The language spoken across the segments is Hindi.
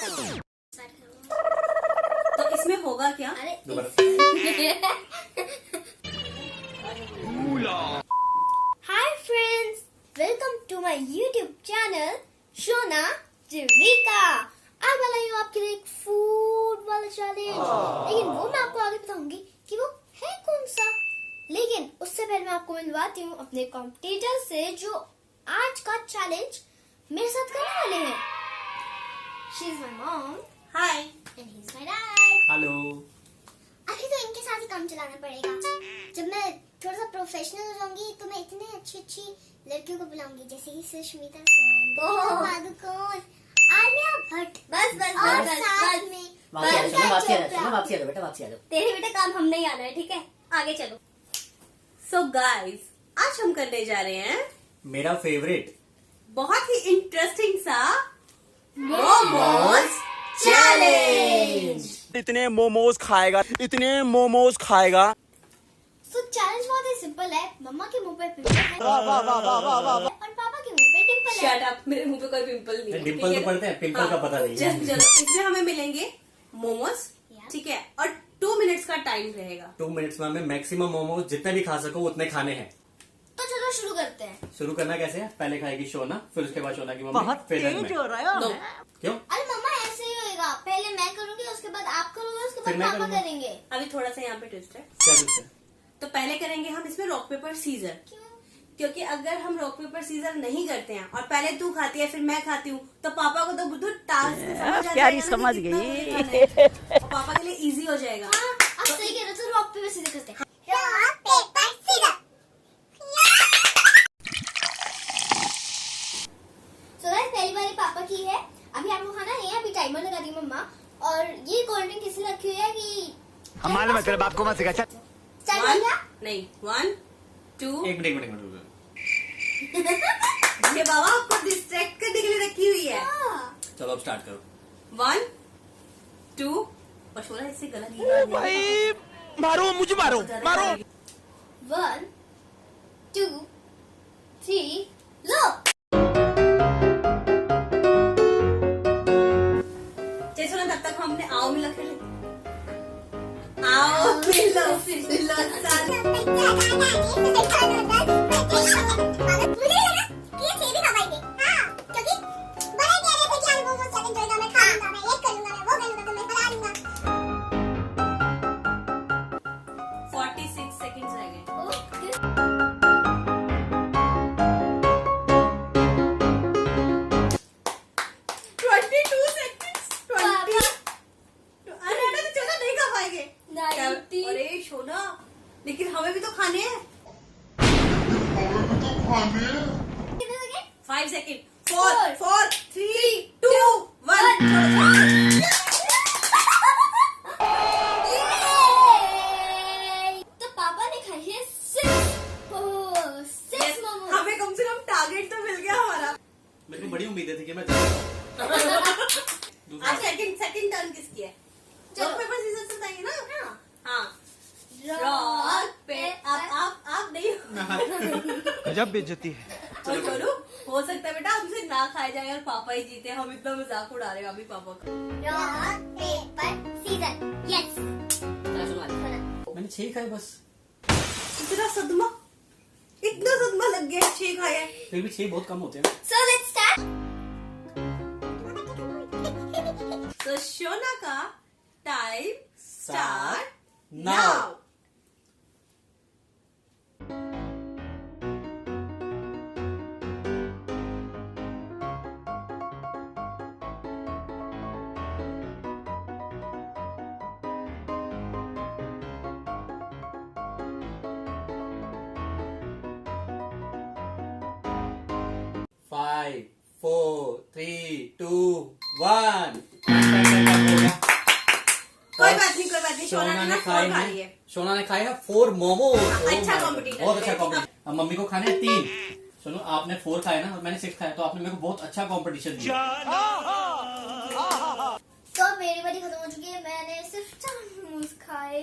तो इसमें होगा क्या? Hi friends, welcome to my YouTube channel Shona जीविका। आज मैं लाई हूँ आपके लिए एक फूड वाला चैलेंज, लेकिन वो मैं आपको आगे बताऊंगी कि वो है कौन सा। लेकिन उससे पहले मैं आपको मिलवाती हूँ अपने कॉम्पिटिटर से जो आज का चैलेंज मेरे साथ करने वाले हैं। She is my mom. Hi. And he's my dad. Hello. अभी तो इनके साथ ही काम चलाना पड़ेगा। जब मैं थोड़ा सा प्रोफेशनल हो जाऊंगी तो मैं इतने अच्छी अच्छी लड़कियों को बुलाऊंगी, जैसे कि सुष्मिता सेन, पादुकोण, आलिया भट्ट, और साथ में वापसी आ जाओ बेटा, वापसी आ जाओ। तेरे बेटा काम हम नहीं आना है, ठीक है? आगे चलो। सो गाइस, आज हम करने जा रहे हैं मेरा फेवरेट बहुत ही इंटरेस्टिंग सा मोमोज चैलेंज। इतने मोमोज खाएगा, इतने मोमोज खाएगा। सो चैलेंज बहुत ही सिंपल है। मम्मा के मुंह पे पिंपल है और पापा के मुंह पे डिंपल है। शट अप, मेरे मुंह पे कोई पिंपल नहीं है। डिंपल तो पड़ते हैं, पिंपल का पता नहीं है। चलो, इसमें हमें मिलेंगे मोमोज, ठीक है, और 2 मिनट्स का टाइम रहेगा। 2 मिनट्स में हमें मैक्सिमम मोमोज जितने भी खा सको उतने खाने हैं। तो चलो शुरू करते हैं। शुरू करना कैसे है? पहले खाएगी शोना, फिर उसके बाद शोना की मम्मी, फिर मैं। नो, क्यों? अरे मम्मा ऐसे ही होएगा, पहले मैं करूंगी, उसके बाद आप करोगे, उसके बाद फिर मैं पापा करूंगा। करेंगे। अभी थोड़ा सा यहाँ पे ट्विस्ट है। क्या चीज़ है? तो पहले करेंगे हम इसमें रॉक पेपर सीजर, क्योंकि अगर हम रॉक पेपर सीजर नहीं करते हैं और पहले तू खाती है फिर मैं खाती हूँ तो पापा को तो बुद्धू टास्क प्यारी समझ गई। पापा के लिए इजी हो जाएगा। हाँ, आप सही कह रहे हो। तो रॉक पेपर सीजर करते हैं। So guys, पहली बारी पापा की है। अभी आपको खाना नहीं है, अभी टाइमर लगा दी मम्मा। और ये कोल्ड ड्रिंक किसने रखी हुई है कि हमारे में तेरे बाप को मत सिखा। स्टार्ट हो गया? नहीं, 1 2 एक मिनट। ये बाबा आपको डिस्ट्रैक्ट करने के लिए रखी हुई है। हाँ। चलो अब स्टार्ट करो। 1 2 और शोला इससे गलत भाई मारो, मुझे मारो। 1 2 3 लो। जैसे ना तब तक हम अपने आओ मिला खेले। आओ मिलो लेकिन हमें भी तो खाने हैं। 5 सेकेंड। 4 3 2 1। तो पापा ने खाई है 6 मोमोज। हमें कम से कम टारगेट तो मिल गया हमारा। मेरे को बड़ी उम्मीद थी कि मैं आज सेकंड टर्न किसकी है? रॉक पेपर सीजर से बताएंगे ना। हाँ, रॉक पे आप नहीं गजब बेइज्जती है। और चलो, हो सकता है बेटा हमसे ना खाया जाए और पापा ही जीते। हम इतना मजाक उड़ा रहे हैं अभी पापा का। Rock paper scissor. यस। मैंने 6 खाए बस। इतना सदमा लग गया। 6 खाया। फिर भी 6 बहुत कम होते हैं। So let's start. तो शोना का time start Now. Now. Five, 4 3 2 1। कोई बात नहीं। शोना ने खाए खा ली है। शोना ने खाए हैं 4 मोमोज। अच्छा competitor बहुत अच्छा है। कॉम्पिटिशन। अब मम्मी को खाने हैं 3। सुनो, आपने 4 खाए ना और मैंने 6 खाया, तो आपने मेरे को बहुत अच्छा कंपटीशन दिया। तो मेरी बारी खत्म हो चुकी है। मैंने सिर्फ 4 मोमोज खाए।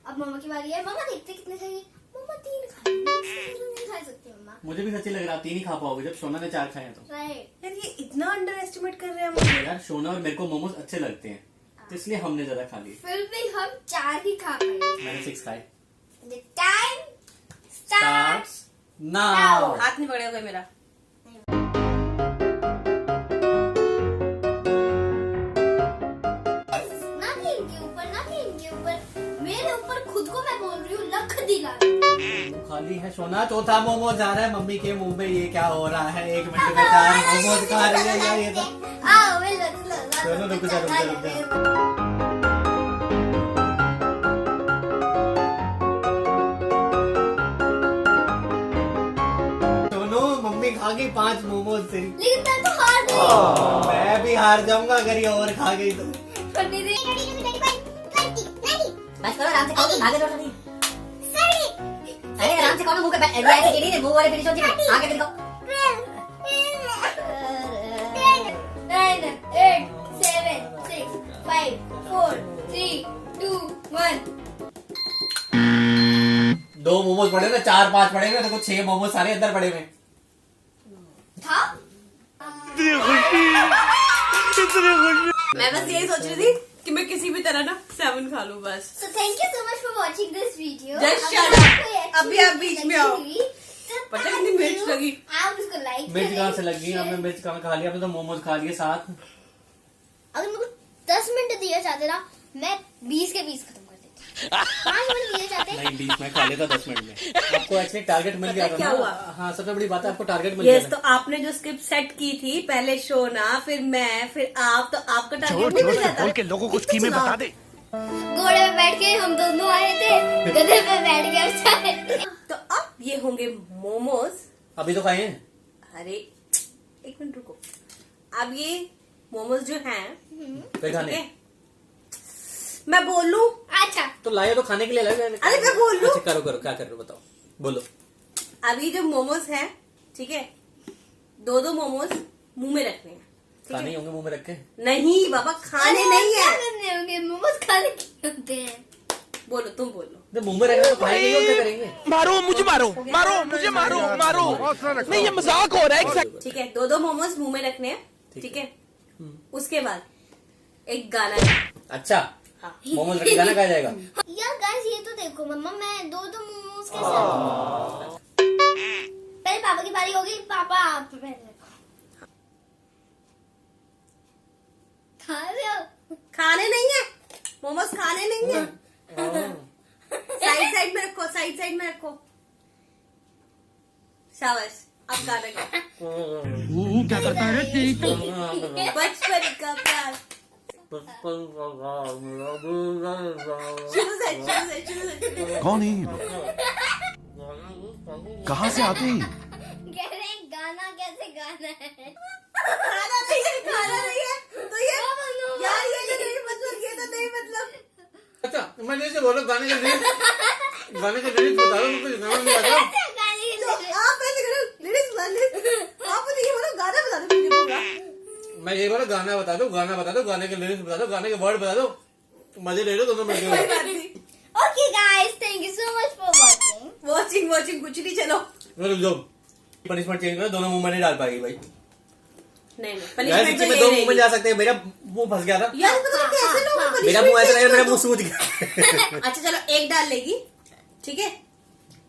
अब मम्मा की बारी है। मम्मा देखते कितने खाएगी। मम्मा 3 खाए। नहीं खा सकती मम्मा। मुझे भी सच्ची लग रहा 3 ही खा पाओगे जब शोना ने 4 खाए हैं तो। राइट। यार ये इतना अंडर एस्टिमेट कर रहे हैं हम। यार शोना और मेरे को मोमोज अच्छे लगते हैं, तो इसलिए हमने ज्यादा खा लिए। फिर भी हम 4 ही खा पाए। मैंने 6 खाए। The time starts now. हाथ नहीं पकड़ेगा मेरा। ना इनके ऊपर मेरे ऊपर खुद को मैं बोल रही हूँ लख दिला। खाली है सोना, चौथा मोमोज आ रहा है मम्मी के मुंह में। ये क्या हो रहा है? 1 मिनट में 4 मोमोज खा रही है यार ये तो। आओ चलो चलो, रुक जा। सोनू मम्मी खा गई 5 मोमोज से। लेकिन मैं तो हार गई। मैं भी हार जाऊंगा अगर ये और खा गई तो। बस करो आराम से खाओ, तुम भागे दौड़ नहीं। अरे आराम से खाओ ना, मुंह पे ऐसे टेढ़ी है, मुंह वाले फिनिश होती है। आगे देखो। 9, 8, 7, 6, 5, 4, 3, 2, 1। 2 मोमोज पड़े ना, 4-5 पड़े हुए, देखो 6 मोमोज सारे अंदर पड़े हुए। था मैं बस यही सोच रही थी कि मैं किसी भी तरह ना 7 खा लूं बस। So thank you so much for watching this video. Just अगर shut up. आपको ये अभी आप बीच में आओ। अच्छी लगी, तो पता है कितनी मिर्च लगी? आप उसको लाइक मिर्च कहाँ से लगी? हमने मिर्च कहाँ खा लिया? हमने तो मोमोज खा लिए 7। अगर मेरे को 10 मिनट दिया जाते ना, मैं 20 के 20 खत्म कर देती। 5 मिनट दिए जाते। नहीं 20 में खा लेता 10 मिनट में। आपको एक्चुअली टारगेट मिल गया था क्या ना? हुआ? हाँ, सबसे बड़ी बात है आपको टारगेट मिल गया यस, था। तो आपने जो स्क्रिप्ट सेट की थी, पहले शोना फिर मैं फिर आप, तो आपका टारगेट नहीं मिल जाता? बोल के लोगों को स्कीमें बता दे। घोड़े पे बैठ के हम दोनों आए थे, गधे पे बैठ के हम सारे। तो अब ये होंगे मोमोज। अभी तो खाए हैं। अरे 1 मिनट रुको। अब ये मोमोज जो हैं, फिर ठीक खाने। है? मैं बोल लूं? अच्छा तो लाए तो खाने के लिए लाए। अरे मैं बोल लूं? अच्छा करो क्या कर रहे हो बताओ, बोलो। अभी जो मोमोज हैं, ठीक है, 2 मोमोज मुंह में रखने हैं। ठीक खाने है? ही होंगे मुंह में रख के। नहीं बाबा, खाने नहीं क्या है। करने होंगे? मोमोज खाने के होते हैं। बोलो, तुम बोलो। तो मुंह में रखना तो खाएंगे ही और क्या करेंगे? मारो मुझे, मारो मुझे, मारो। नहीं ये मजाक हो रहा है। ठीक है, 2 मोमोज मुंह में रखने हैं, ठीक है? उसके बाद एक गाना है। अच्छा, हाँ। मोमोज रख के गाना गाया जाएगा। यार गाइस ये तो देखो मम्मा, मैं 2 मोमोज कैसे खाऊं? पहले पापा की बारी होगी। पापा आप पहले रखो। खा रहे हो? खाने नहीं है मोमोज, खाने नहीं है। साइड में रखो, साइड में रखो। शाबाश, अब गाना गाओ। क्या करता है बचपन का प्यार। शुरू से। कौन है? कहाँ से आते हैं? कह रहे हैं गाना कैसे गाना है? खाना नहीं है तो ये यार, ये तो नहीं मतलब, ये तो नहीं मतलब। अच्छा मैं जैसे बोलो गाने के लिरिक्स बता दो, मुझे गाना नहीं आता। गाने तो आप ऐसे करो, लिरिक्स आप मुझे ये बोलो, गाना बता दो मुझे पूरा। मैं ये बोला गाना बता दो, गाने के लिरिक्स बता दो, गाने के वर्ड बता दो, मजे ले लो दोनों मिलकर। Okay guys, thank you so much for watching. Watching कुछ नहीं, चलो। रुक जाओ, पनिशमेंट चेंज करो, दोनों मुंह में नहीं डाल पाएगी भाई। नहीं यार punishment सच्ची तो में यही 2 मुंह में रहेगी। जा सकते हैं। मेरा मुंह फंस गया था। यार पता नहीं कैसे लोग मेरा punishment मुंह ऐसा लग रहा है, change मेरा कर मुंह दो। सूज गया। अच्छा चलो, एक डाल लेगी, ठीक है?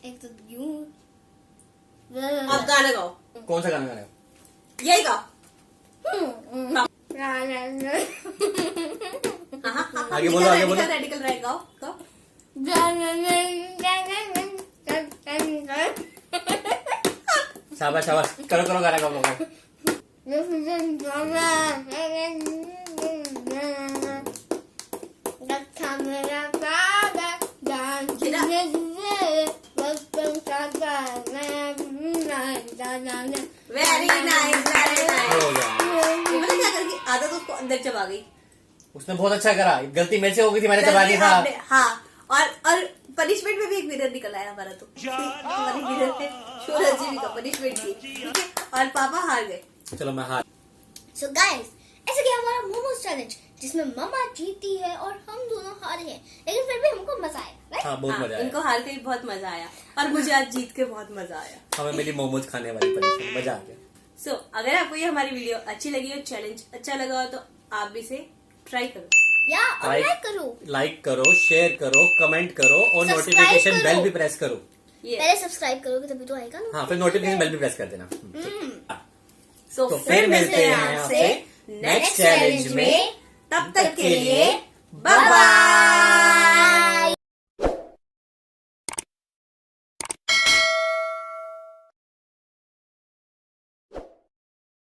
एक तो यूं। अब गाना गाओ, कौन सा गाना गाना है? यही गाओ। आगे बोलो, आगे बोलो। रेडिकल राइट गाओ तो। शाबाश शाबाश, करो गाना गाओ। Very nice, very nice. हो गया। मैंने क्या करके आदत उसको अंदर चबा गई। उसने बहुत अच्छा करा, गलती मेरे से हो गई थी, मैंने चबा दिया था। हाँ, और पनिशमेंट में भी एक विनर निकल आया हमारा। तो हमारी विनर थे शोरज जी का पनिशमेंट की, ठीक है? और पापा हार गए। चलो मैं हार। So guys, ऐसे गया हमारा मोमोज चैलेंज, जिसमें मम्मा जीती है और हम दोनों हारे हैं, लेकिन फिर भी हमको मजा आया, right? हाँ बहुत मजा इनको आया। हार के भी बहुत मजा आया, और मुझे आज जीत के बहुत मजा आया। हमें मिली मोमोज खाने वाली पनिशमेंट, मजा आ गया। सो अगर आपको ये हमारी वीडियो अच्छी लगी हो, चैलेंज अच्छा लगा हो, तो आप भी इसे ट्राई करो। या और लाइक करो, शेयर करो, कमेंट करो और Subscribe नोटिफिकेशन करो। बेल भी प्रेस करो। पहले सब्सक्राइब करोगे तभी तो आएगा ना। हाँ, फिर नोटिफिकेशन बेल भी प्रेस कर देना। सो तो फिर मिलते हैं आपसे नेक्स्ट चैलेंज में। तब तक के लिए बाय बाय।